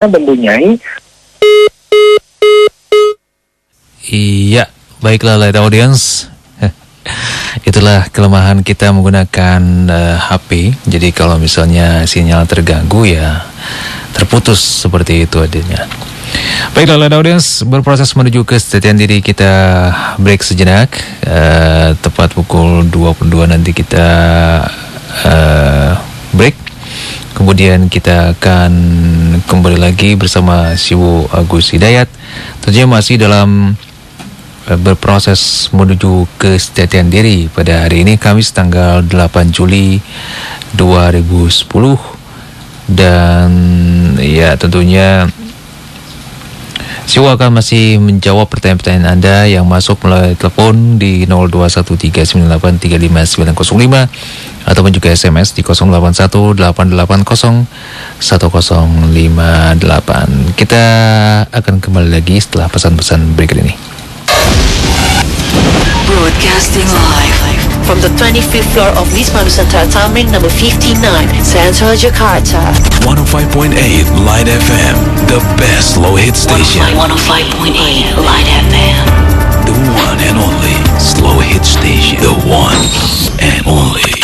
mempunyai. Iya, baiklah light audience. Itulah kelemahan kita menggunakan HP. Jadi kalau misalnya sinyal terganggu ya terputus seperti itu adanya. Baiklah light audience, berproses menuju kesejatian diri, kita break sejenak. Tepat pukul 22 nanti kita break. Kemudian kita akan kembali lagi bersama Siwo Agus Hidayat. Tentunya masih dalam berproses menuju kesejatian diri pada hari ini, Kamis tanggal 8 Juli 2010. Dan ya tentunya Siwo akan masih menjawab pertanyaan-pertanyaan Anda yang masuk melalui telepon di 0213983595 ataupun juga SMS di 0818801058. Kita akan kembali lagi setelah pesan-pesan berikut ini. Broadcasting live from the 25th floor of Wisma Nusantara Tamrin number 59, Central Jakarta. 105.8 Light FM, the best slow hit station. 105.8 Light FM. The one and only slow hit station. The one and only.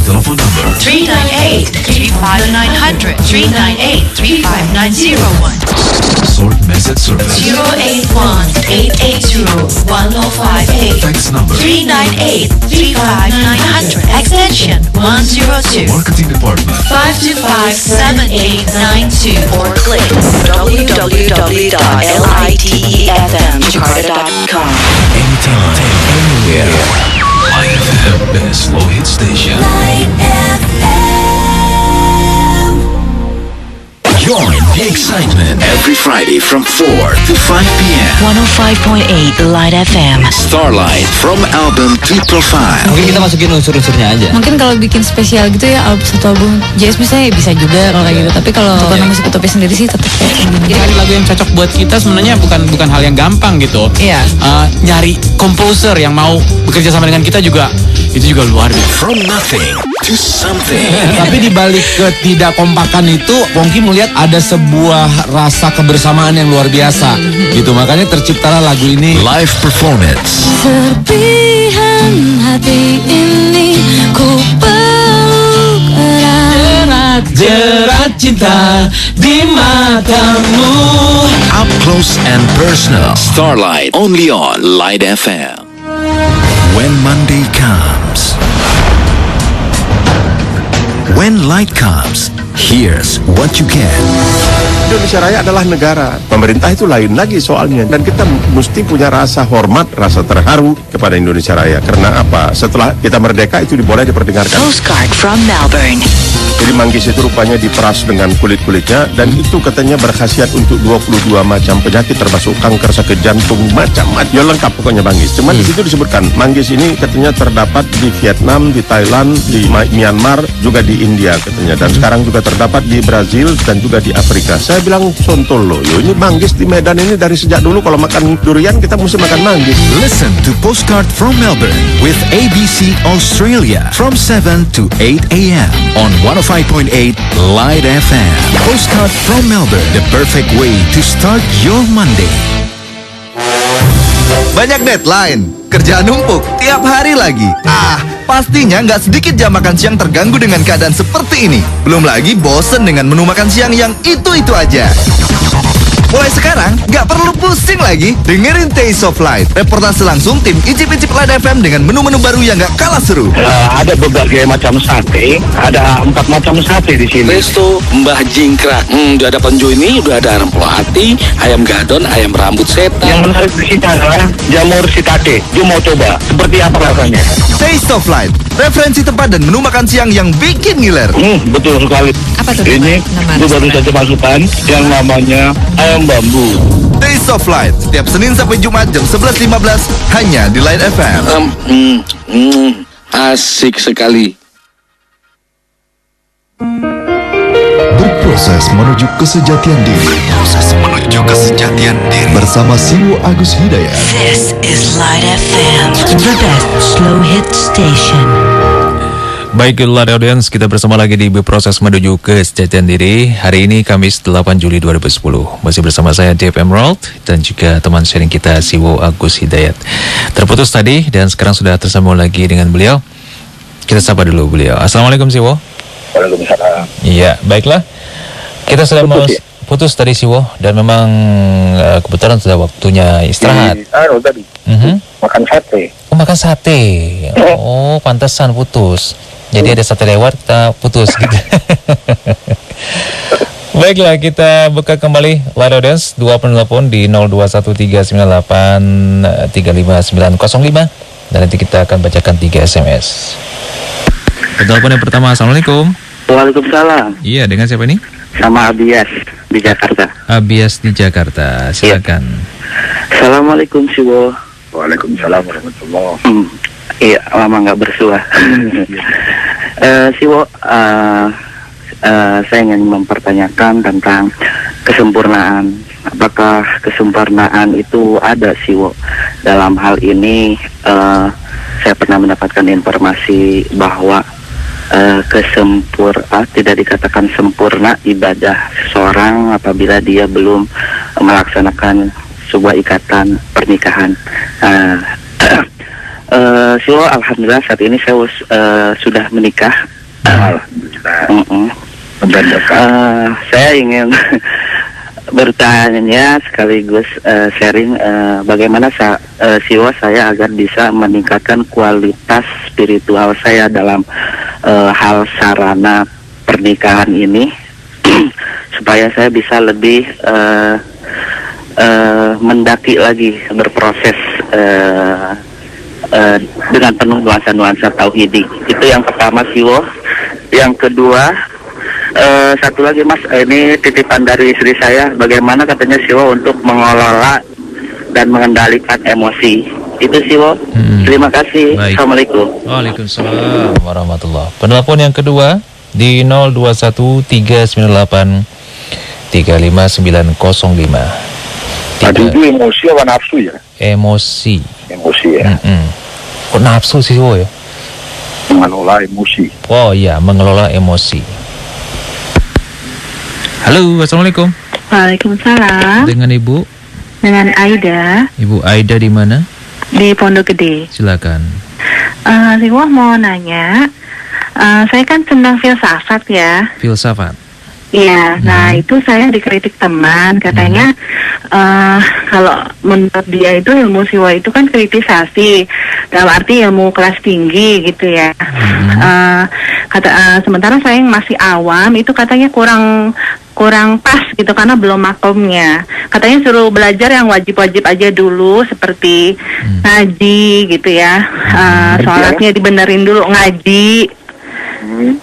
Telephone number 398-35900, 398-35901. Short message service 081-880-1058. Fax number 398-35900, extension 102. Marketing department 525-7892 or click www.litefmjakarta.com. anytime, anywhere. Light FM, best slow hit station. Join the excitement every Friday from 4 to 5 p.m. 105.8 Light FM. Starlight from album To Profile. Mungkin kita masukin unsur-unsurnya aja. Mungkin kalau bikin spesial gitu ya, satu album jazz misalnya bisa juga kalau kayak gitu. Tapi kalau untuk musik utopia sendiri sih tetap kayak gini. Cari lagu yang cocok buat kita sebenarnya bukan hal yang gampang gitu. Iya. Nyari komposer yang mau bekerja sama dengan kita juga itu juga luar biasa. From nothing to something. Tapi di balik ketidakkompakan itu, Pongki melihat ada sebuah rasa kebersamaan yang luar biasa. Gitu, makanya terciptalah lagu ini. Live performance. Serpihan hati ini ku peluk erat. Jerat cinta di matamu. Up close and personal. Starlight only on Light FM. When Monday comes, when light comes, here's what you get. Indonesia Raya adalah negara. Pemerintah itu lain lagi soalnya. Dan kita mesti punya rasa hormat, rasa terharu kepada Indonesia Raya. Karena apa? Setelah kita merdeka itu boleh diperdengarkan. Postcard from Melbourne. Jadi manggis itu rupanya diperas dengan kulit-kulitnya. Dan itu katanya berkhasiat untuk 22 macam penyakit, termasuk kanker, sakit jantung, macam-macam. Ya lengkap pokoknya manggis. Cuman di situ disebutkan manggis ini katanya terdapat di Vietnam, di Thailand, di Myanmar, juga di India katanya. Dan sekarang juga terdapat di Brazil dan juga di Afrika. Saya bilang sontol loh, ini manggis di Medan ini dari sejak dulu kalau makan durian kita mesti makan manggis. Listen to Postcard from Melbourne with ABC Australia from 7 to 8 a.m. on 105.8 Light FM. Postcard from Melbourne, the perfect way to start your Monday. Banyak deadline, kerjaan numpuk, tiap hari lagi. Pastinya nggak sedikit jam makan siang terganggu dengan keadaan seperti ini. Belum lagi bosen dengan menu makan siang yang itu-itu aja. Mulai sekarang, nggak perlu pusing lagi. Dengerin Taste of Light, reportase langsung tim Icip-Icip Light FM dengan menu-menu baru yang nggak kalah seru. Ada berbagai macam sate, ada 4 macam sate di sini. Resto Mbah Jingkrak. Udah ada penju ini, udah ada ayam pelati, ayam gadon, ayam rambut setan. Yang menarik di sini adalah jamur shiitake. Dia mau coba seperti apa rasanya. Taste of Light, referensi tempat dan menu makan siang yang bikin ngiler. Betul sekali. Apa tuh Ini nama itu baru restoran? saja masukkan yang namanya ayam bambu. Taste of Light, setiap Senin sampai Jumat jam 11.15 hanya di Light FM. Asik sekali. Berproses menuju kesejatian diri. Bersama Siwo Agus Hidayat. This is Light FM, the best slow hit station. Baiklah audiens, kita bersama lagi di proses menuju kesejahteraan diri. Hari ini Kamis 8 Juli 2010. Masih bersama saya Dave Emerald dan juga teman sharing kita Siwo Agus Hidayat. Terputus tadi dan sekarang sudah tersambung lagi dengan beliau. Kita sapa dulu beliau. Assalamualaikum Siwo. Waalaikumsalam. Iya, baiklah. Kita sudah putus tadi Siwo dan memang kebetulan sudah waktunya istirahat. Tadi. Mhm. Makan sate. Oh, makan sate. Oh, pantesan putus. Jadi ada sate lewat, kita putus gitu. Baiklah, kita buka kembali live audience 2 penelpon di 0213983505 dan nanti kita akan bacakan 3 SMS. Telepon yang pertama, Assalamualaikum. Waalaikumsalam. Iya, dengan siapa ini? Sama Abias di Jakarta. Abias di Jakarta, silakan. Assalamualaikum Siwo. Waalaikumsalam warahmatullahi. Iya, lama nggak bersua. Siwo, saya ingin mempertanyakan tentang kesempurnaan. Apakah kesempurnaan itu ada Siwo? Dalam hal ini, saya pernah mendapatkan informasi bahwa tidak dikatakan sempurna ibadah seseorang apabila dia belum melaksanakan sebuah ikatan pernikahan. Siwo, alhamdulillah saat ini saya sudah menikah. Saya ingin bertanya sekaligus sharing bagaimana Siwo saya agar bisa meningkatkan kualitas spiritual saya dalam hal sarana pernikahan ini supaya saya bisa lebih mendaki lagi berproses dengan penuh nuansa-nuansa tauhidi. Itu yang pertama Siwo. Yang kedua, satu lagi Mas, ini titipan dari istri saya, bagaimana katanya Siwo untuk mengelola dan mengendalikan emosi. Itu Siwo. Terima kasih. Baik. Assalamualaikum. Waalaikumsalam warahmatullahi. Penelpon yang kedua di 021398350905. Aduh, itu emosi apa nafsu ya? Emosi. Emosi ya. Kok nafsu sih Siwo ya? Mengelola emosi. Oh iya, mengelola emosi. Halo, assalamualaikum. Waalaikumsalam. Dengan Ibu? Dengan Aida. Ibu Aida di mana? Di Pondok Gede. Silakan. Siwa mau nanya, saya kan senang filsafat ya. Filsafat. Iya, nah itu saya dikritik teman, katanya kalau menurut dia itu ilmu Siwa itu kan kritisasi, dalam arti ilmu kelas tinggi gitu ya. Sementara saya yang masih awam itu katanya kurang pas gitu karena belum makomnya. Katanya suruh belajar yang wajib-wajib aja dulu seperti ngaji gitu ya, sholatnya dibenerin dulu, ngaji.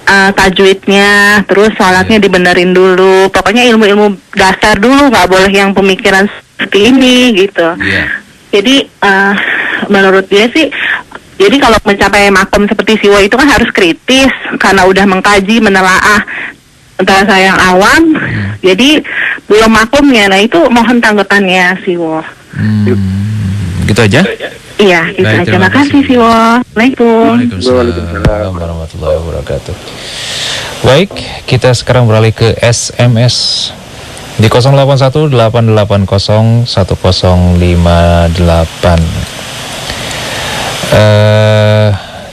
Tajwidnya, terus sholatnya dibenerin dulu. Pokoknya ilmu-ilmu dasar dulu, nggak boleh yang pemikiran seperti ini gitu. Jadi menurut dia sih, jadi kalau mencapai makom seperti Siwo itu kan harus kritis karena udah mengkaji, menelaah. Sementara saya yang awam, jadi belum makomnya. Nah itu mohon tanggapannya Siwo. Gitu aja? Iya, gitu aja. Terima kasih Siwo. Assalamualaikum. Waalaikumsalam warahmatullahi wabarakatuh. Baik, kita sekarang beralih ke SMS di 0818801058.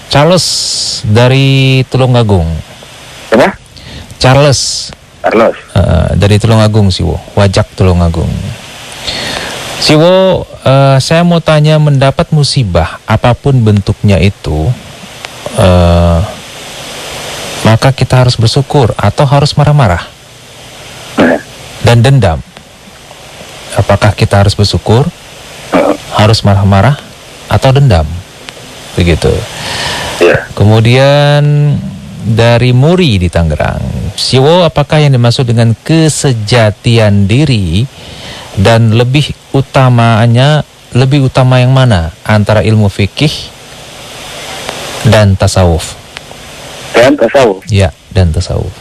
Charles dari Tulungagung. Apa? Charles. Dari Tulungagung Siwo, Wajak Tulungagung. Siwo, saya mau tanya, mendapat musibah apapun bentuknya itu, maka kita harus bersyukur atau harus marah-marah dan dendam? Apakah kita harus bersyukur, harus marah-marah atau dendam? Begitu. Kemudian dari Muri di Tangerang, Siwo, apakah yang dimaksud dengan kesejatian diri dan lebih utama yang mana antara ilmu fikih dan tasawuf? Dan tasawuf. Ya, dan tasawuf.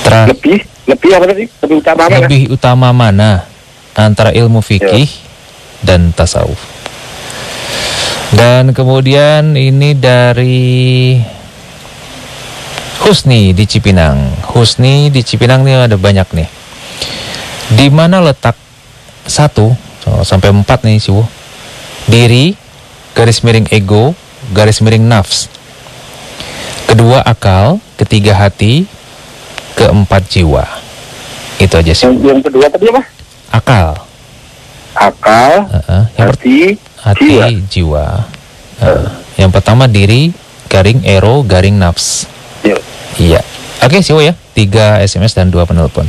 Lebih apa tadi? Lebih utama mana? Lebih utama mana antara ilmu fikih dan tasawuf? Dan kemudian ini dari Husni di Cipinang. Husni di Cipinang ini ada banyak nih. Di mana letak 1 sampai 4 nih Siwo? Diri, garis miring ego, garis miring nafs. Kedua akal, ketiga hati, keempat jiwa. Itu aja sih. Yang kedua tadi apa? Akal. Hati, jiwa. Yang pertama diri, garing ero, garing nafs. Iya. Oke, Siwo ya. 3 SMS dan 2 penelpon.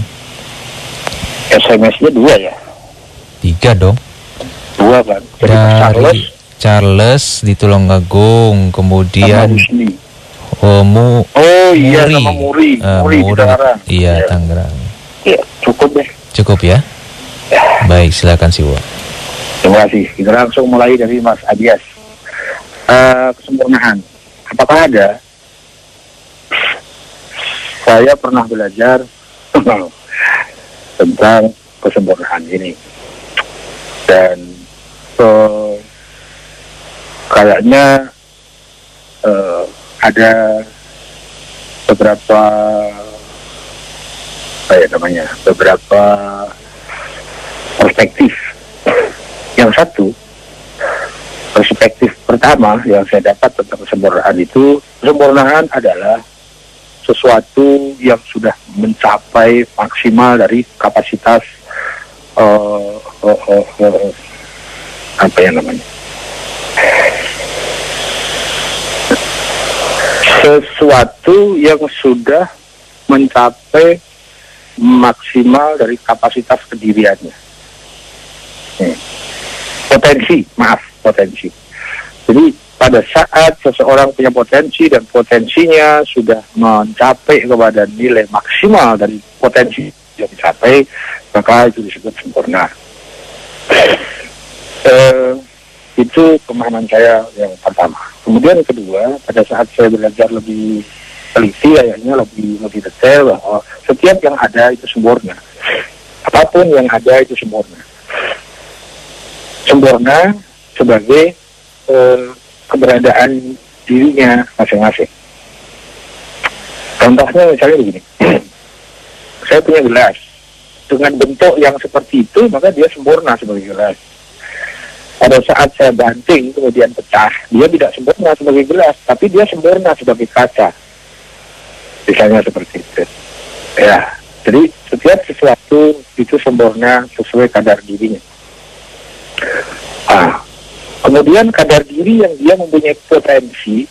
SMS-nya 2 ya? 3 dong. 2 kan. Dari Charles di Tulungagung, kemudian iya sama Muri. Muri di Tangerang. Iya, Tangerang. Iya, cukup deh. Cukup ya? Baik, silakan Siwo. Terima kasih. Kita langsung mulai dari Mas Adias. Kesempurnaan. Apakah ada? Saya pernah belajar tentang kesempurnaan ini. Dan kayaknya ada beberapa beberapa perspektif. Yang satu, perspektif pertama yang saya dapat tentang kesempurnaan itu, kesempurnaan adalah sesuatu yang sudah mencapai maksimal dari kapasitas sesuatu yang sudah mencapai maksimal dari kapasitas kediriannya. Potensi. Jadi pada saat seseorang punya potensi dan potensinya sudah mencapai kepada nilai maksimal dari potensi yang dicapai, maka itu disebut sempurna. Itu pemahaman saya yang pertama. Kemudian yang kedua, pada saat saya belajar lebih teliti, kayaknya lebih detail bahwa setiap yang ada itu sempurna. Apapun yang ada itu sempurna. Sempurna sebagai keberadaan dirinya masing-masing. Contohnya misalnya begini, saya punya gelas dengan bentuk yang seperti itu, maka dia sempurna sebagai gelas. Pada saat saya banting kemudian pecah, dia tidak sempurna sebagai gelas, tapi dia sempurna sebagai kaca. Misalnya seperti itu. Ya, jadi setiap sesuatu itu sempurna sesuai kadar dirinya. Kemudian kadar diri yang dia mempunyai potensi,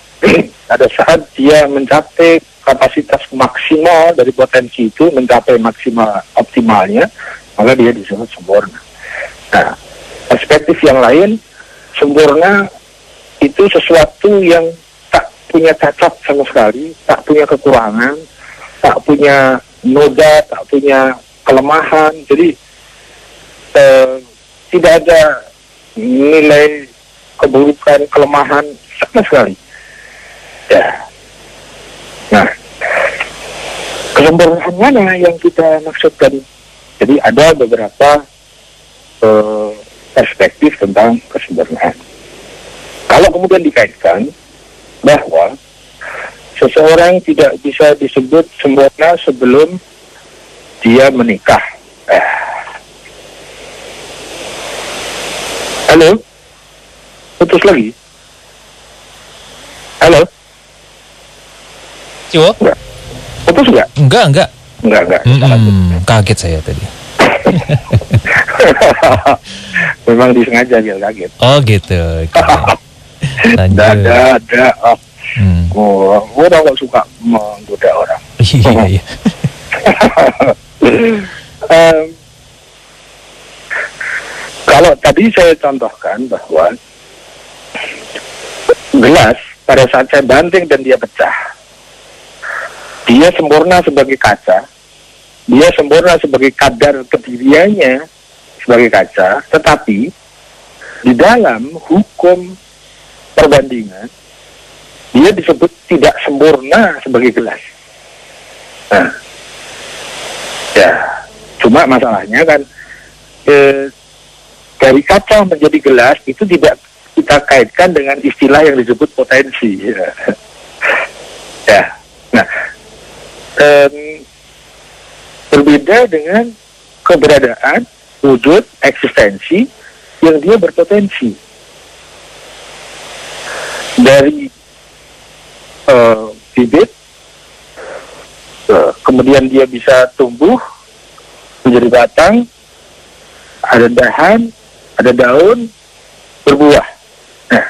pada saat dia mencapai kapasitas maksimal dari potensi itu, mencapai maksimal optimalnya, maka dia disebut sempurna. Nah, perspektif yang lain, sempurna itu sesuatu yang tak punya cacat sama sekali, tak punya kekurangan, tak punya noda, tak punya kelemahan. Jadi tidak ada nilai keburukan, kelemahan sama sekali. Ya. Nah, kesempurnaan mana yang kita maksudkan? Jadi ada beberapa perspektif tentang kesempurnaan. Kalau kemudian dikaitkan bahwa seseorang tidak bisa disebut sempurna sebelum dia menikah. Halo? Putus lagi? Halo? Ciwo? Enggak. Putus enggak? Enggak. Enggak. Kaget saya tadi. Memang disengaja biar kaget. Oh gitu. Ada. Orang nggak suka menggoda orang. Iya. Kalau tadi saya contohkan bahwa gelas pada saat saya banting dan dia pecah, dia sempurna sebagai kaca, dia sempurna sebagai kadar kediriannya sebagai kaca, tetapi di dalam hukum perbandingan dia disebut tidak sempurna sebagai gelas. Nah, ya, cuma masalahnya kan dari kaca menjadi gelas itu kita kaitkan dengan istilah yang disebut potensi. Ya, nah, berbeda dengan keberadaan wujud eksistensi yang dia berpotensi dari bibit, kemudian dia bisa tumbuh menjadi batang, ada dahan, ada daun, berbuah. Nah,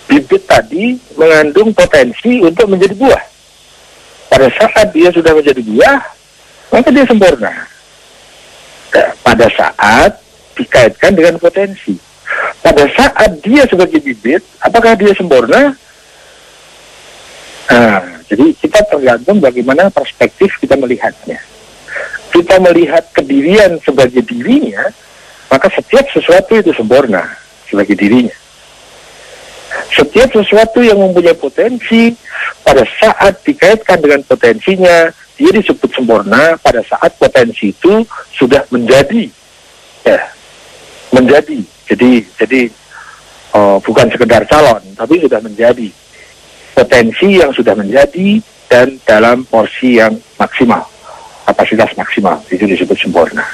bibit tadi mengandung potensi untuk menjadi buah. Pada saat dia sudah menjadi buah, maka dia sempurna. Nah, pada saat dikaitkan dengan potensi. Pada saat dia sebagai bibit, apakah dia sempurna? Nah, jadi kita tergantung bagaimana perspektif kita melihatnya. Kita melihat kedirian sebagai dirinya, maka setiap sesuatu itu sempurna sebagai dirinya. Setiap sesuatu yang mempunyai potensi, pada saat dikaitkan dengan potensinya, dia disebut sempurna pada saat potensi itu sudah menjadi. Ya, menjadi. Jadi bukan sekedar calon, tapi sudah menjadi. Potensi yang sudah menjadi dan dalam porsi yang maksimal, kapasitas maksimal, itu disebut sempurna.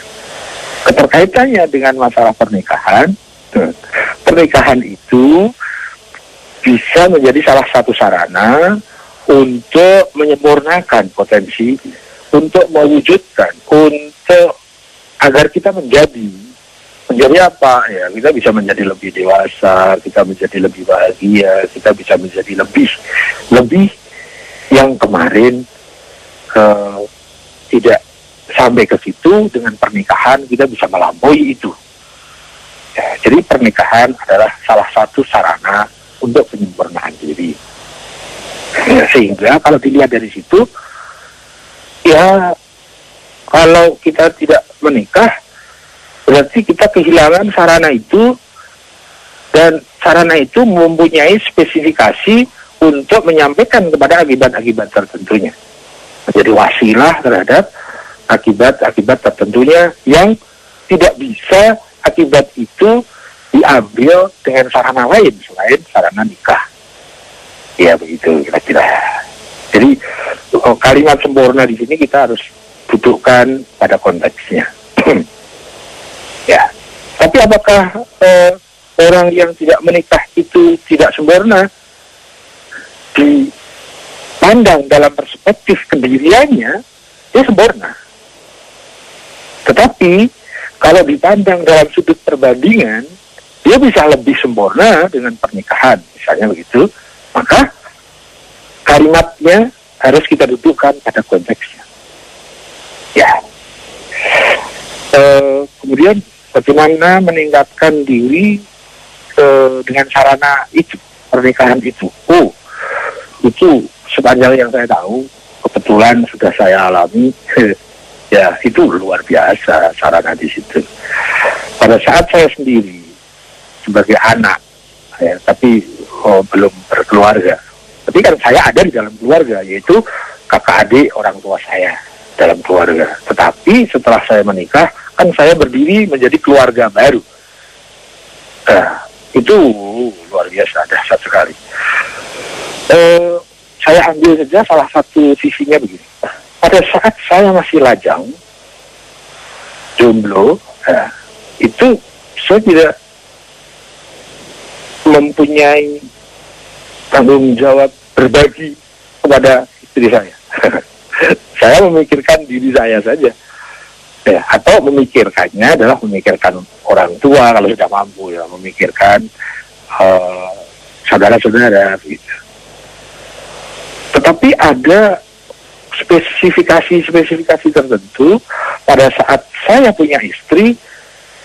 Keterkaitannya dengan masalah pernikahan, pernikahan itu bisa menjadi salah satu sarana untuk menyempurnakan potensi, untuk mewujudkan, untuk agar kita menjadi apa ya, kita bisa menjadi lebih dewasa, kita menjadi lebih bahagia, kita bisa menjadi lebih yang kemarin tidak sampai ke situ. Dengan pernikahan kita bisa melampaui itu ya, jadi pernikahan adalah salah satu sarana untuk penyempurnaan diri ya, sehingga kalau dilihat dari situ ya, kalau kita tidak menikah berarti kita kehilangan sarana itu, dan sarana itu mempunyai spesifikasi untuk menyampaikan kepada akibat-akibat tertentunya. Menjadi wasilah terhadap akibat-akibat tertentunya yang tidak bisa akibat itu diambil dengan sarana lain selain sarana nikah. Ya begitu kira-kira. Jadi kalimat sempurna di sini kita harus butuhkan pada konteksnya. Ya, tapi apakah orang yang tidak menikah itu tidak sempurna? Dipandang dalam perspektif kediriannya, dia sempurna. Tetapi kalau dipandang dalam sudut perbandingan, dia bisa lebih sempurna dengan pernikahan, misalnya begitu. Maka kalimatnya harus kita dudukkan pada konteksnya. Ya. Kemudian bagaimana meningkatkan diri dengan sarana itu, pernikahan itu. Itu sepanjang yang saya tahu, kebetulan sudah saya alami, ya itu luar biasa sarana di situ. Pada saat saya sendiri sebagai anak, ya, tapi belum berkeluarga. Tapi kan saya ada di dalam keluarga, yaitu kakak adik orang tua saya dalam keluarga. Tetapi setelah saya menikah, kan saya berdiri menjadi keluarga baru. Itu luar biasa, dahsyat sekali. Saya ambil saja salah satu sisinya begini. Pada saat saya masih lajang, jomblo, itu saya tidak mempunyai tanggung jawab berbagi kepada istri saya. Saya memikirkan diri saya saja. Ya, atau memikirkannya adalah memikirkan orang tua kalau sudah mampu, ya, memikirkan saudara-saudara gitu. Tetapi ada spesifikasi tertentu pada saat saya punya istri,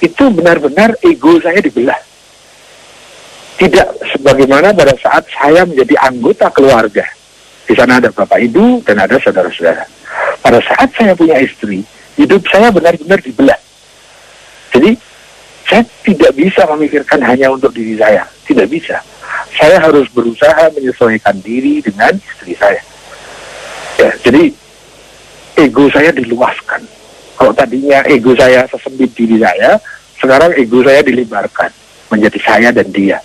itu benar-benar ego saya dibelah. Tidak sebagaimana pada saat saya menjadi anggota keluarga. Di sana ada bapak ibu dan ada saudara-saudara. Pada saat saya punya istri, hidup saya benar-benar dibelah. Jadi saya tidak bisa memikirkan hanya untuk diri saya, tidak bisa. Saya harus berusaha menyesuaikan diri dengan istri saya. Ya, jadi ego saya diluaskan. Kalau tadinya ego saya sesempit diri saya, sekarang ego saya dilebarkan menjadi saya dan dia.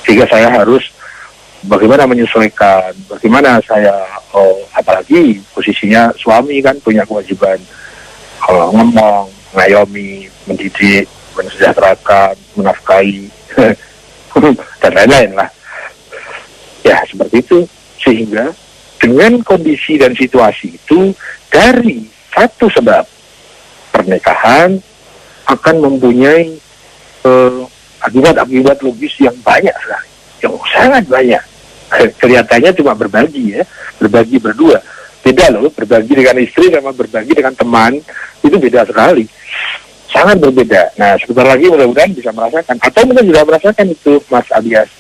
Sehingga saya harus bagaimana menyesuaikan, bagaimana saya, apalagi posisinya suami kan punya kewajiban ngomong, ngayomi, mendidik, mensejahterakan, menafkahi, dan lain-lain lah. Ya, seperti itu. Sehingga dengan kondisi dan situasi itu, dari satu sebab pernikahan akan mempunyai akibat-akibat logis yang banyak sekali, yang sangat banyak. Kelihatannya cuma berbagi ya, berbagi berdua. Beda loh, berbagi dengan istri sama berbagi dengan teman, itu beda sekali. Sangat berbeda. Nah, sebentar lagi mudah-mudahan bisa merasakan, atau mungkin sudah merasakan itu, Mas Abias.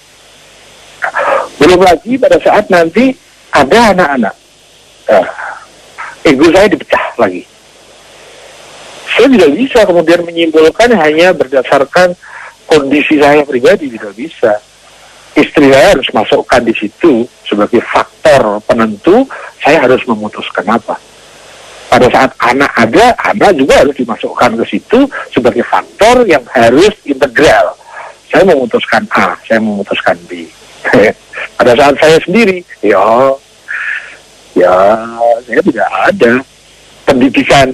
Belum lagi pada saat nanti ada anak-anak, ego saya dipecah lagi. Saya tidak bisa kemudian menyimpulkan hanya berdasarkan kondisi saya pribadi, tidak bisa. Istri saya harus masukkan di situ sebagai faktor penentu. Saya harus memutuskan apa. Pada saat anak ada, anak juga harus dimasukkan ke situ sebagai faktor yang harus integral. Saya memutuskan A, saya memutuskan B. Pada saat saya sendiri, ya saya tidak ada pendidikan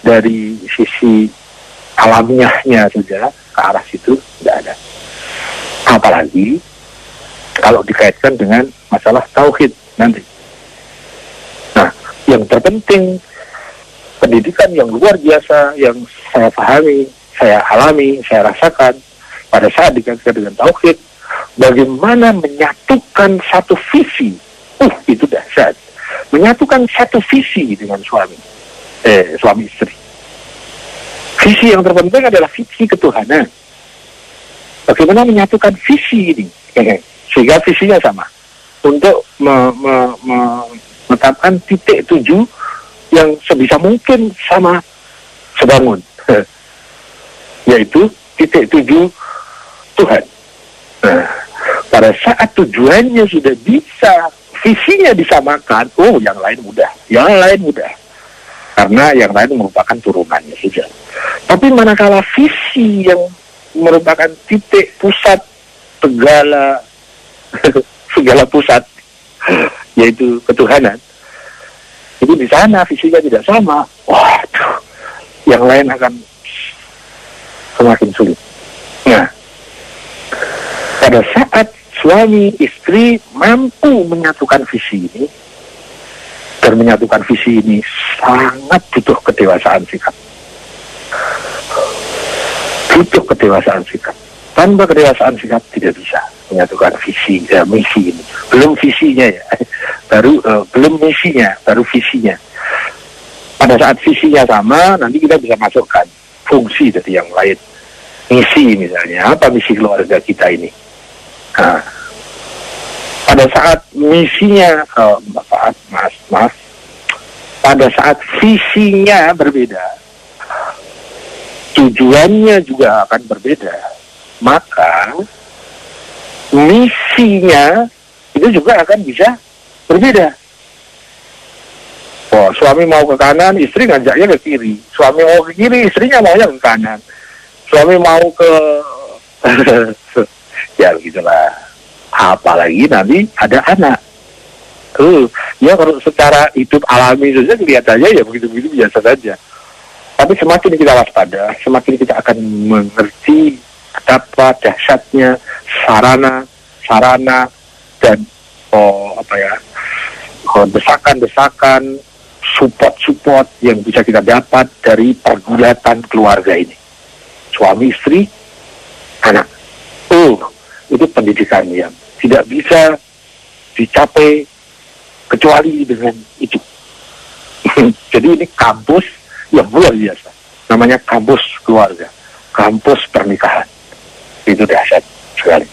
dari sisi alamiahnya saja ke arah situ, tidak ada. Apalagi kalau dikaitkan dengan masalah tauhid nanti. Nah, yang terpenting pendidikan yang luar biasa yang saya pahami, saya alami, saya rasakan pada saat dikaitkan dengan tauhid, bagaimana menyatukan satu visi. Itu dahsyat. Menyatukan satu visi dengan suami istri. Visi yang terpenting adalah visi ketuhanan. Bagaimana menyatukan visi ini sehingga visinya sama untuk menetapkan titik tuju yang sebisa mungkin sama sebangun, yaitu titik tuju Tuhan. Nah, pada saat tujuannya sudah bisa, visinya disamakan, yang lain mudah. Karena yang lain merupakan turunannya saja. Tapi manakala visi yang merupakan titik pusat segala pusat, yaitu ketuhanan, itu di sana visinya tidak sama. Waduh, yang lain akan semakin sulit. Nah, pada saat suami istri mampu menyatukan visi ini, dan menyatukan visi ini sangat butuh kedewasaan sikap. Butuh kedewasaan sikap. Tanpa kedewasaan sikap tidak bisa menyatukan misi ini. Belum visinya ya, belum misinya, baru visinya. Pada saat visinya sama, nanti kita bisa masukkan fungsi dari yang lain. Misi misalnya, apa misi keluarga kita ini? Nah, pada saat misinya, maaf, pada saat visinya berbeda, tujuannya juga akan berbeda, maka misinya itu juga akan bisa berbeda. Suami mau ke kanan, istri ngajaknya ke kiri. Suami mau ke kiri, istrinya maunya ke kanan. Suami mau ke ya begitulah. Apalagi nanti ada anak. Ya kalau secara hidup alami saja kelihatannya ya begitu-begitu biasa saja. Tapi semakin kita waspada, semakin kita akan mengerti betapa dahsyatnya sarana dan desakan-desakan, support yang bisa kita dapat dari pergulatan keluarga ini. Suami, istri, anak. Itu pendidikan yang tidak bisa dicapai kecuali dengan itu. Jadi ini kampus yang luar biasa. Namanya kampus keluarga, kampus pernikahan. Itu dahsyat sekali.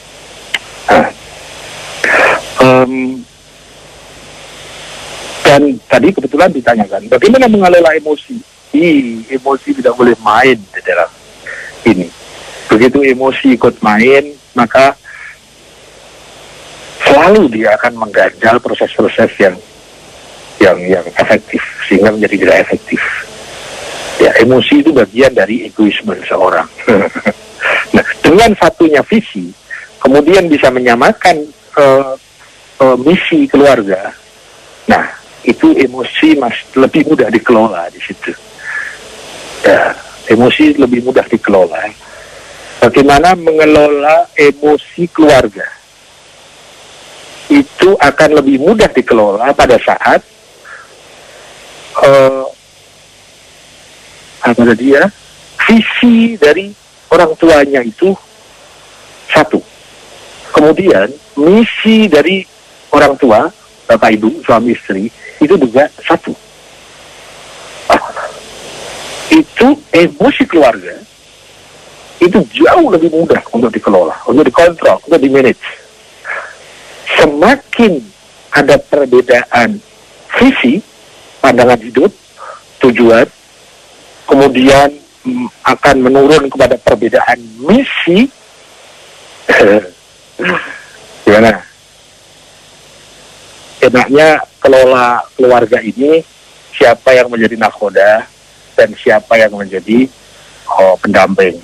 Dan tadi kebetulan ditanyakan, bagaimana mengelola emosi? Emosi tidak boleh main di dalam ini. Begitu emosi ikut main, maka selalu dia akan mengganjal proses-proses yang efektif, sehingga menjadi tidak efektif. Ya, emosi itu bagian dari egoisme seseorang. Nah, dengan satunya visi, kemudian bisa menyamakan misi keluarga, nah itu emosi lebih mudah dikelola di situ. Ya, emosi lebih mudah dikelola. Bagaimana mengelola emosi keluarga? Itu akan lebih mudah dikelola pada saat visi dari orang tuanya itu satu. Kemudian misi dari orang tua, bapak ibu, suami istri, itu juga satu. Itu emosi keluarga itu jauh lebih mudah untuk dikelola, untuk dikontrol, untuk dimanage. Semakin ada perbedaan visi, pandangan hidup, tujuan, kemudian akan menurun kepada perbedaan misi, gimana? Enaknya kelola keluarga ini, siapa yang menjadi nakhoda dan siapa yang menjadi pendamping,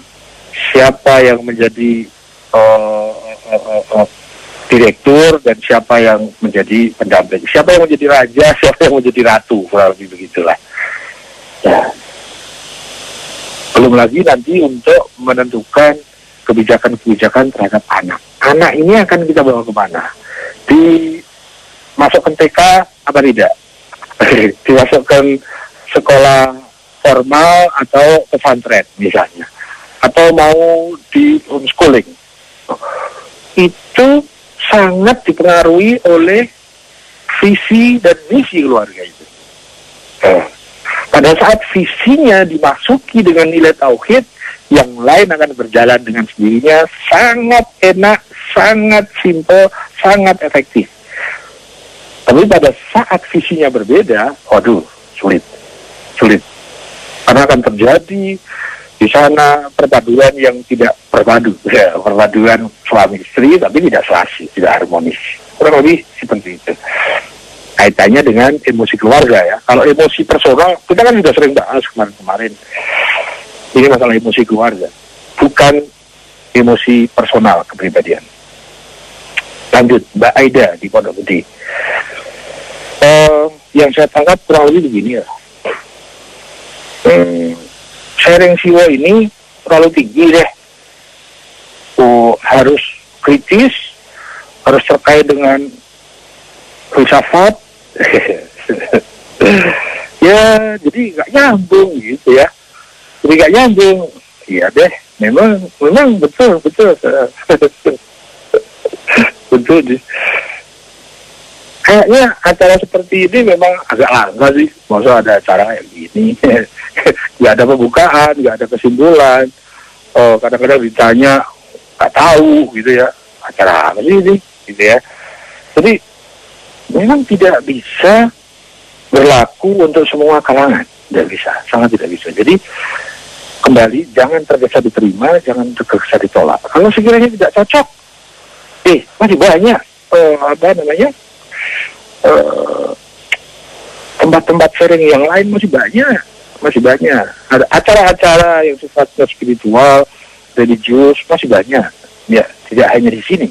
siapa yang menjadi direktur dan siapa yang menjadi pendamping, siapa yang menjadi raja, siapa yang menjadi ratu, kurang lebih begitulah. Ya. Belum lagi nanti untuk menentukan kebijakan-kebijakan terhadap anak. Anak ini akan kita bawa kemana? Dimasukkan TK apa tidak? Dimasukkan sekolah formal atau pesantren misalnya, atau mau di homeschooling. Itu sangat dipengaruhi oleh visi dan misi keluarga itu. Pada saat visinya dimasuki dengan nilai tauhid, yang lain akan berjalan dengan sendirinya, sangat enak, sangat simpel, sangat efektif. Tapi pada saat visinya berbeda, waduh, sulit. Karena akan terjadi di sana perpaduan yang tidak berpadu, ya, perpaduan suami istri tapi tidak serasi, tidak harmonis. Kurang lebih seperti itu. Kaitannya dengan emosi keluarga ya. Kalau emosi personal, kita kan sudah sering bahas kemarin-kemarin. Ini masalah emosi keluarga, bukan emosi personal kepribadian. Lanjut, Mbak Aida di Pondok Gede. Yang saya tangkap kurang lebih begini ya. Sharing siwo ini terlalu tinggi deh. Harus kritis, harus terkait dengan filsafat. Ya, jadi nggak nyambung gitu ya. Jadi nggak nyambung. Iya deh, memang betul. Betul deh. Kayaknya acara seperti ini memang agak langka sih. Maksudnya ada acara kayak gini, nggak ada pembukaan, nggak ada kesimpulan. Kadang-kadang ditanya nggak tahu gitu ya, acara apa sih ini, gitu ya. Jadi memang tidak bisa berlaku untuk semua kalangan, tidak bisa, sangat tidak bisa. Jadi kembali, jangan tergesa diterima, jangan tergesa ditolak. Kalau sekiranya tidak cocok, masih banyak tempat-tempat sharing yang lain masih banyak. Ada acara-acara yang sifatnya spiritual, religius masih banyak. Ya, tidak hanya di sini.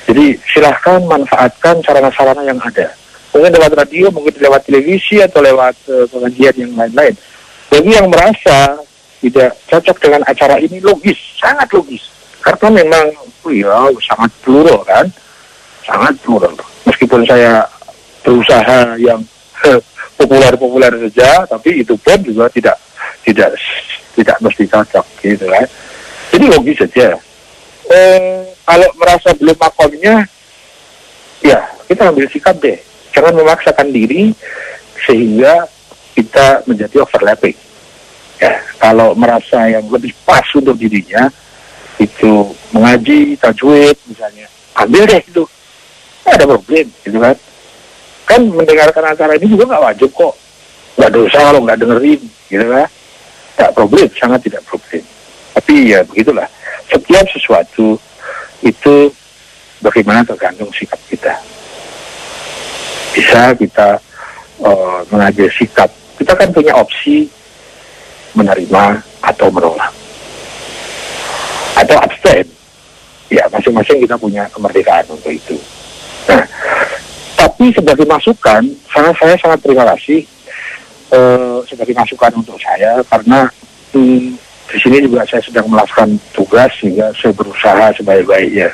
Jadi silahkan manfaatkan sarana-sarana yang ada. Mungkin lewat radio, mungkin lewat televisi atau lewat pengajian yang lain-lain. Bagi yang merasa tidak cocok dengan acara ini, logis, sangat logis. Karena memang sangat plural kan, sangat plural. Meskipun saya berusaha yang populer saja, tapi itu pun juga tidak mesti cocok gitu kan. Jadi logis saja. Kalau merasa belum makomnya, ya kita ambil sikap deh. Jangan memaksakan diri sehingga kita menjadi overlapping. Ya, kalau merasa yang lebih pas untuk dirinya itu mengaji, tajwid misalnya, ambil deh itu. Nggak ada problem, gitu kan. Kan mendengarkan acara ini juga nggak wajib kok. Nggak dosa kalau nggak dengerin, gitu kan. Nggak problem, sangat tidak problem. Tapi ya begitulah. Setiap sesuatu itu bagaimana tergantung sikap kita. Bisa kita mengambil sikap. Kita kan punya opsi menerima atau menolak. Atau abstain. Ya, masing-masing kita punya kemerdekaan untuk itu. Nah, tapi sebagai masukan, saya sangat terima kasih sebagai masukan untuk saya, karena di sini juga saya sedang melakukan tugas sehingga saya berusaha sebaik-baiknya.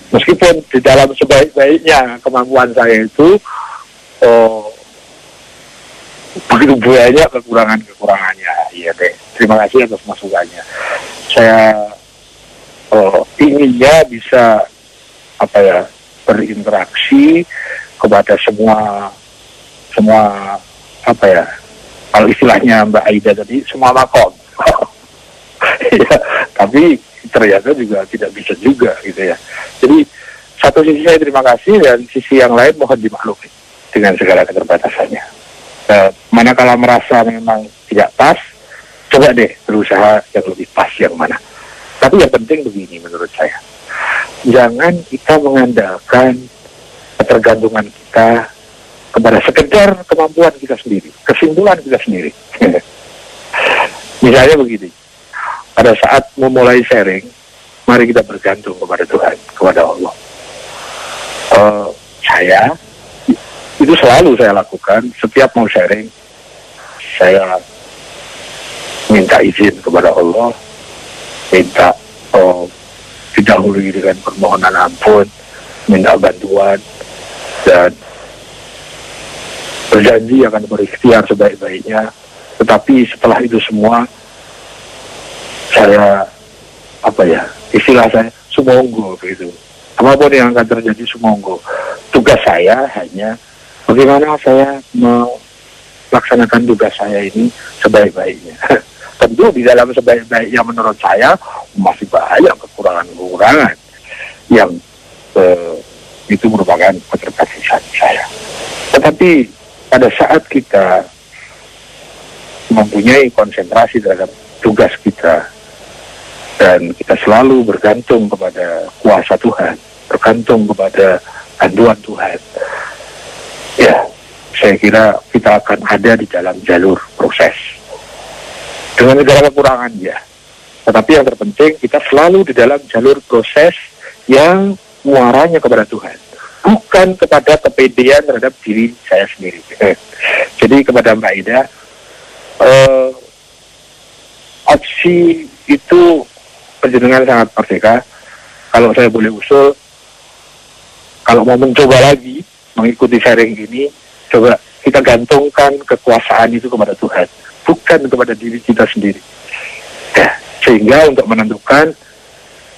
Meskipun di dalam sebaik-baiknya kemampuan saya itu begitu banyak kekurangannya. Iya deh. Terima kasih atas masukannya. Saya inginnya bisa berinteraksi kepada semua kalau istilahnya Mbak Aida tadi, semua makom. Ya, tapi ternyata juga tidak bisa juga gitu ya. Jadi satu sisi saya terima kasih, dan sisi yang lain mohon dimaklumi dengan segala keterbatasannya. Manakala merasa memang tidak pas, coba deh berusaha yang lebih pas yang mana. Tapi yang penting begini menurut saya, jangan kita mengandalkan ketergantungan kita kepada sekedar kemampuan kita sendiri, kesimpulan kita sendiri. Misalnya begini, pada saat memulai sharing, mari kita bergantung kepada Tuhan, kepada Allah. Saya, itu selalu saya lakukan, setiap mau sharing, saya minta izin kepada Allah, minta didahului dengan permohonan ampun, minta bantuan, dan berjanji akan berikhtiar sebaik-baiknya. Tetapi setelah itu semua, saya istilah saya sumonggo begitu. Apapun yang akan terjadi sumonggo. Tugas saya hanya bagaimana saya melaksanakan tugas saya ini sebaik-baiknya. Tentu di dalam sebaik-baiknya menurut saya masih banyak kekurangan-kekurangan yang itu merupakan keterbatasan saya. Tetapi pada saat kita mempunyai konsentrasi terhadap tugas kita, dan kita selalu bergantung kepada kuasa Tuhan, bergantung kepada bantuan Tuhan, ya, saya kira kita akan ada di dalam jalur proses dengan segala kekurangan ya. Tetapi yang terpenting kita selalu di dalam jalur proses yang muaranya kepada Tuhan, bukan kepada kepedean terhadap diri saya sendiri. Jadi kepada Mbak Ida, opsi itu penjenengan sangat merdeka. Kalau saya boleh usul, kalau mau mencoba lagi mengikuti sharing ini, coba kita gantungkan kekuasaan itu kepada Tuhan, bukan kepada diri kita sendiri. Ya, sehingga untuk menentukan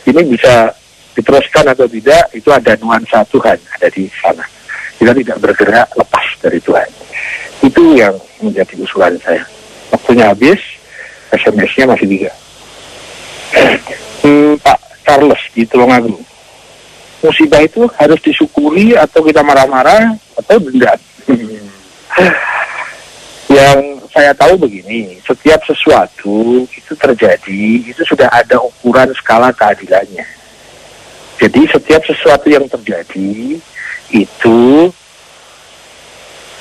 ini bisa diteruskan atau tidak, itu ada nuansa Tuhan ada di sana. Kita tidak bergerak lepas dari Tuhan. Itu yang menjadi usulan saya. Waktunya habis, SMS-nya masih 3. Pak Charles di Tulungagung, musibah itu harus disyukuri atau kita marah-marah atau dendam? Yang saya tahu begini, setiap sesuatu itu terjadi, itu sudah ada ukuran skala keadilannya. Jadi setiap sesuatu yang terjadi itu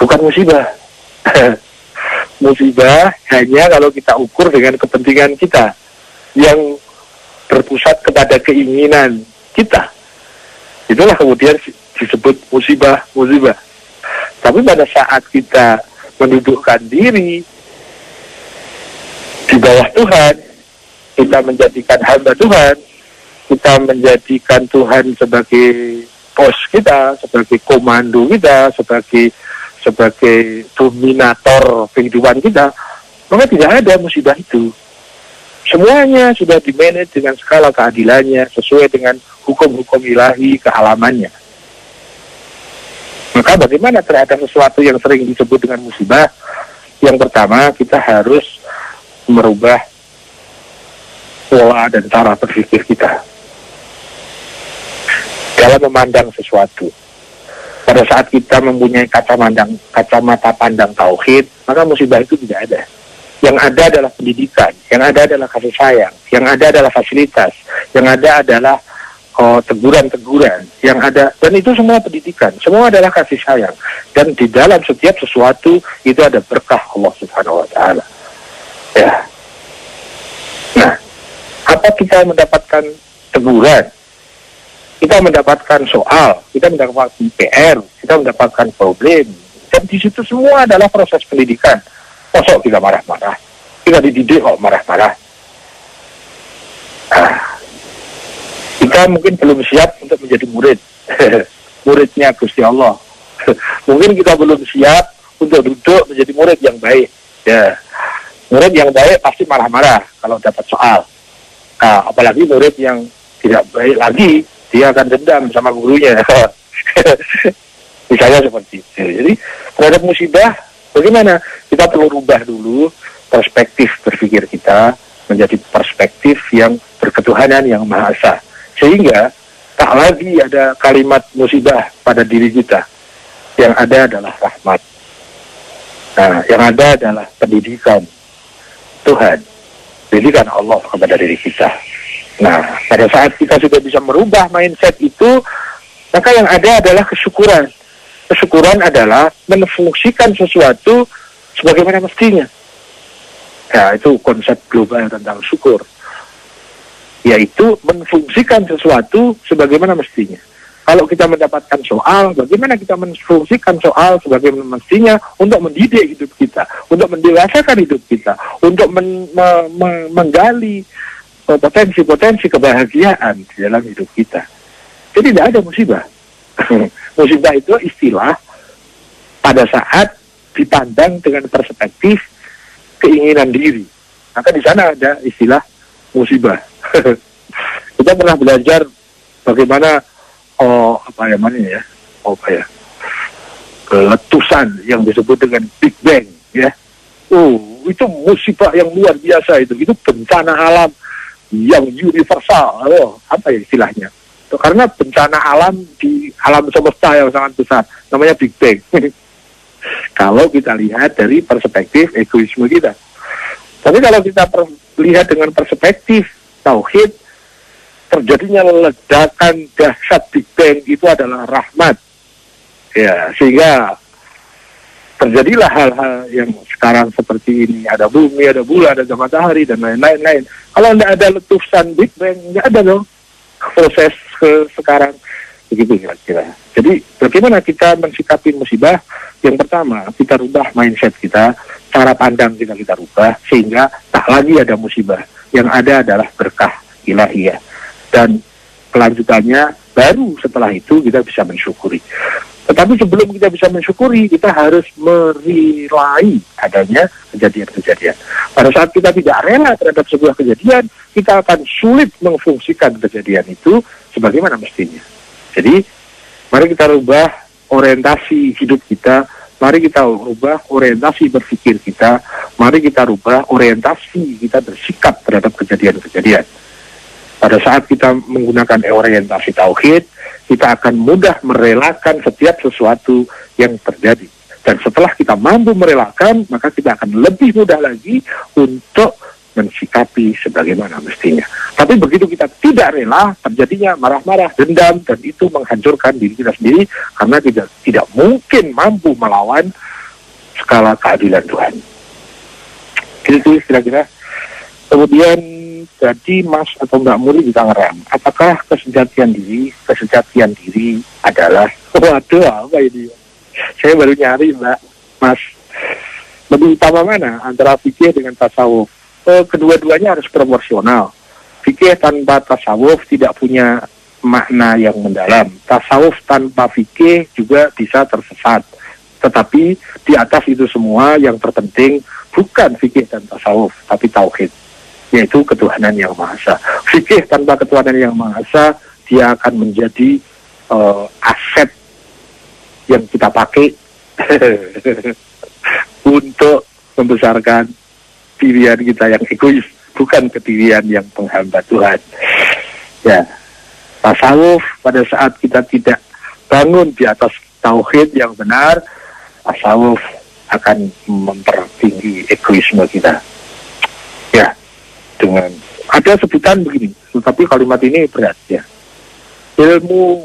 bukan musibah. Musibah hanya kalau kita ukur dengan kepentingan kita yang berpusat kepada keinginan kita. Itulah kemudian disebut musibah. Tapi pada saat kita mendudukkan diri di bawah Tuhan, kita menjadikan hamba Tuhan, kita menjadikan Tuhan sebagai bos kita, sebagai komando kita, sebagai dominator kehidupan kita, maka tidak ada musibah itu. Semuanya sudah dimanage dengan skala keadilannya, sesuai dengan hukum-hukum ilahi kealamannya. Maka bagaimana terhadap sesuatu yang sering disebut dengan musibah? Yang pertama, kita harus merubah pola dan cara berpikir kita dalam memandang sesuatu. Pada saat kita mempunyai kacamata pandang tauhid, maka musibah itu tidak ada. Yang ada adalah pendidikan, yang ada adalah kasih sayang, yang ada adalah fasilitas, yang ada adalah teguran-teguran, yang ada, dan itu semua pendidikan, semua adalah kasih sayang. Dan di dalam setiap sesuatu itu ada berkah Allah Subhanahu wa Ta'ala. Ya. Nah, apa kita mendapatkan teguran, kita mendapatkan soal, kita mendapatkan PR, kita mendapatkan problem. Dan di situ semua adalah proses pendidikan. Masuk kita marah-marah, kita dididik kok marah-marah. Kita mungkin belum siap untuk menjadi murid. Muridnya Gusti Allah. Mungkin kita belum siap untuk duduk menjadi murid yang baik. Ya, murid yang baik pasti marah-marah kalau dapat soal. Apalagi murid yang tidak baik lagi, dia akan dendam sama gurunya. Misalnya seperti itu. Jadi terhadap musibah, bagaimana? Kita perlu rubah dulu perspektif berpikir kita menjadi perspektif yang berketuhanan yang Maha Esa. Sehingga tak lagi ada kalimat musibah pada diri kita. Yang ada adalah rahmat. Nah, yang ada adalah pendidikan Tuhan. Pendidikan Allah kepada diri kita. Nah, pada saat kita sudah bisa merubah mindset itu, maka yang ada adalah kesyukuran. Kesyukuran adalah menfungsikan sesuatu sebagaimana mestinya. Ya, itu konsep global tentang syukur. Yaitu menfungsikan sesuatu sebagaimana mestinya. Kalau kita mendapatkan soal, bagaimana kita menfungsikan soal sebagaimana mestinya untuk mendidik hidup kita, untuk mendewasakan hidup kita, untuk menggali potensi-potensi kebahagiaan di dalam hidup kita. Jadi tidak ada musibah. Musibah itu istilah pada saat dipandang dengan perspektif keinginan diri. Maka di sana ada istilah musibah. Kita pernah belajar bagaimana letusan yang disebut dengan Big Bang, ya. Itu musibah yang luar biasa itu bencana alam yang universal. Apa ya istilahnya? Karena bencana alam di alam semesta yang sangat besar, namanya Big Bang. Kalau kita lihat dari perspektif egoisme kita. Tapi kalau kita lihat dengan perspektif tauhid, terjadinya ledakan dahsyat Big Bang itu adalah rahmat. Ya, sehingga terjadilah hal-hal yang sekarang seperti ini. Ada bumi, ada bulan, ada matahari, dan lain-lain. Kalau tidak ada letusan Big Bang, nggak ada dong proses sekarang. Begitu kira-kira. Jadi bagaimana kita mensikapi musibah? Yang pertama, kita rubah mindset kita, cara pandang kita rubah, sehingga tak lagi ada musibah. Yang ada adalah berkah ilahiyah. Dan kelanjutannya, baru setelah itu kita bisa mensyukuri. Tetapi sebelum kita bisa mensyukuri, kita harus merilai adanya kejadian-kejadian. Pada saat kita tidak rela terhadap sebuah kejadian, kita akan sulit memfungsikan kejadian itu sebagaimana mestinya. Jadi, mari kita rubah orientasi hidup kita, mari kita rubah orientasi berpikir kita, mari kita rubah orientasi kita bersikap terhadap kejadian-kejadian. Pada saat kita menggunakan orientasi tauhid, kita akan mudah merelakan setiap sesuatu yang terjadi. Dan setelah kita mampu merelakan, maka kita akan lebih mudah lagi untuk mensikapi sebagaimana mestinya. Tapi begitu kita tidak rela, terjadinya marah-marah, dendam, dan itu menghancurkan diri kita sendiri karena tidak mungkin mampu melawan skala keadilan Tuhan. Itu kira-kira. Kemudian jadi Mas atau Mbak Muri di Tangerang, apakah kesejatian diri adalah apa ini? Saya baru nyari Mbak, Mas. Lebih utama mana antara fikih dengan tasawuf? Kedua-duanya harus proporsional. Fikih tanpa tasawuf tidak punya makna yang mendalam. Tasawuf tanpa fikih juga bisa tersesat. Tetapi di atas itu semua yang terpenting bukan fikih dan tasawuf, tapi tauhid, yaitu ketuhanan yang Maha Esa. Fikih tanpa ketuhanan yang Maha Esa, dia akan menjadi aset yang kita pakai untuk membesarkan dirian kita yang egois, bukan kedirian yang penghambat Tuhan. Ya, tasawuf pada saat kita tidak bangun di atas tauhid yang benar, tasawuf akan mempertinggi egoisme kita. Ya, dengan ada sebutan begini, tetapi kalimat ini berat ya. Ilmu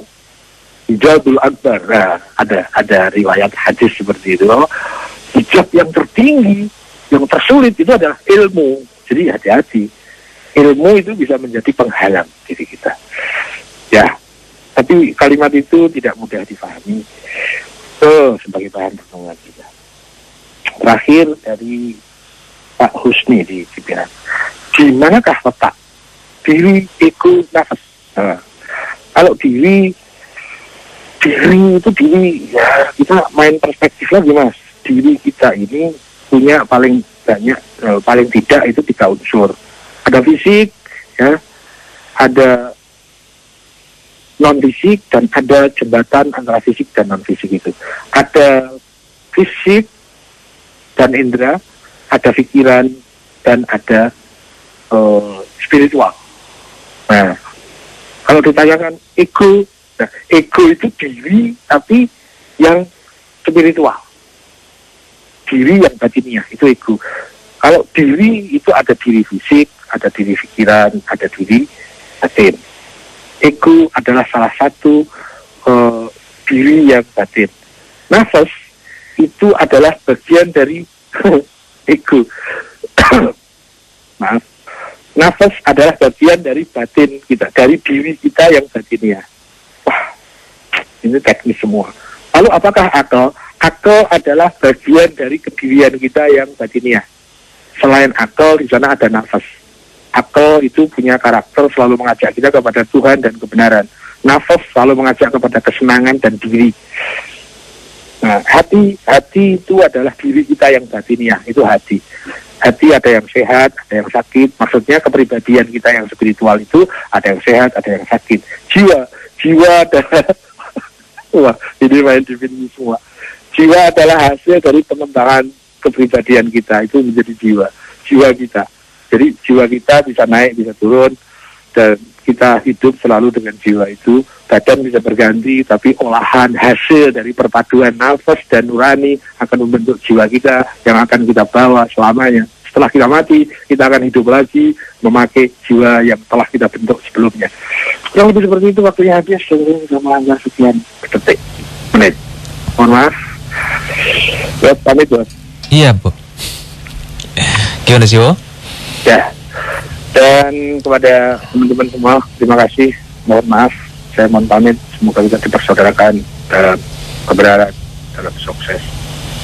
hijabul akbar. Nah, ada riwayat hadis seperti itu. Hijab yang tertinggi, yang tersulit itu adalah ilmu. Jadi hati-hati. ilmu itu bisa menjadi penghalang diri kita. Ya, tapi kalimat itu tidak mudah difahami sebagai bahan renungan kita. Terakhir dari Pak Husni di Cipiran, di manakah letak diri, ego, nafas? Nah, kalau diri itu ya kita main perspektif lagi Mas. Diri kita ini punya paling banyak, paling tidak itu 3 unsur. Ada fisik, ya, ada non fisik, dan ada jembatan antara fisik dan non fisik itu. Ada fisik dan indera, ada pikiran, dan ada spiritual. Nah, kalau ditanyakan ego, nah, ego itu diri tapi yang spiritual, diri yang batiniah, itu ego. Kalau diri itu ada diri fisik, ada diri pikiran, ada diri batin. Ego adalah salah satu diri yang batin. Nafas itu adalah bagian dari ego. Maaf. Nafas adalah bagian dari batin kita, dari diri kita yang batiniah. Wah, ini teknis semua. Lalu apakah akal? Akal adalah bagian dari kedirian kita yang batiniah. Selain akal, di sana ada nafas. Akal itu punya karakter selalu mengajak kita kepada Tuhan dan kebenaran. Nafas selalu mengajak kepada kesenangan dan diri. Nah, hati itu adalah diri kita yang batiniah, itu hati. Hati ada yang sehat, ada yang sakit. Maksudnya kepribadian kita yang spiritual itu ada yang sehat, ada yang sakit. Jiwa adalah wah, ini main definisi semua. Jiwa adalah hasil dari pengembangan kepribadian kita, itu menjadi jiwa kita. Jadi jiwa kita bisa naik, bisa turun, dan kita hidup selalu dengan jiwa itu. Badan bisa berganti, tapi olahan hasil dari perpaduan nafas dan nurani akan membentuk jiwa kita yang akan kita bawa selamanya. Setelah kita mati, kita akan hidup lagi memakai jiwa yang telah kita bentuk sebelumnya. Yang lebih seperti itu, waktunya habis. Sudah melanggar sekian detik, menit. Mohon maaf. Bos, pamit bos. Iya, Bu. Gimana sih, Bu? Ya. Dan kepada teman-teman semua, terima kasih. Mohon maaf, saya mohon pamit. Semoga kita dipersaudarakan dalam kebenaran, dalam sukses,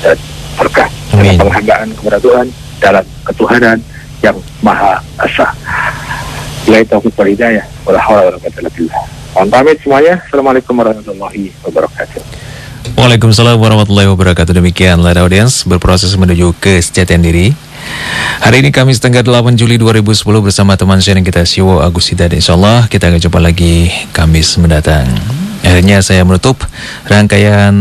dan berkah. Dalam penghambaan kepada Tuhan, dalam ketuhanan yang Maha Esa. Bila taufik wal hidayah, wala haula wala quwwata illa billah. Mohon pamit semuanya. Assalamualaikum warahmatullahi wabarakatuh. Waalaikumsalam warahmatullahi wabarakatuh. Demikian Light Audience berproses menuju kesejahteraan diri. Hari ini Kamis tanggal 8 Juli 2010 bersama teman sharing kita Siwo Agus Hidayat. InsyaAllah kita akan jumpa lagi Kamis mendatang. Akhirnya saya menutup rangkaian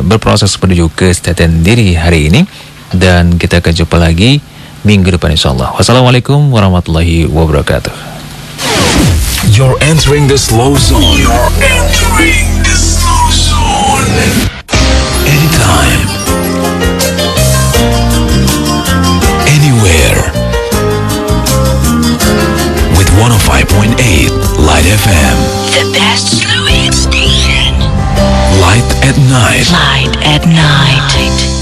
berproses menuju kesejahteraan diri hari ini, dan kita akan jumpa lagi minggu depan insyaAllah. Wassalamualaikum warahmatullahi wabarakatuh. You're entering the slow zone. You're entering the slow zone. Anytime. Anywhere. With 105.8 Light FM. The best slow hit station. Light at night. Light at night.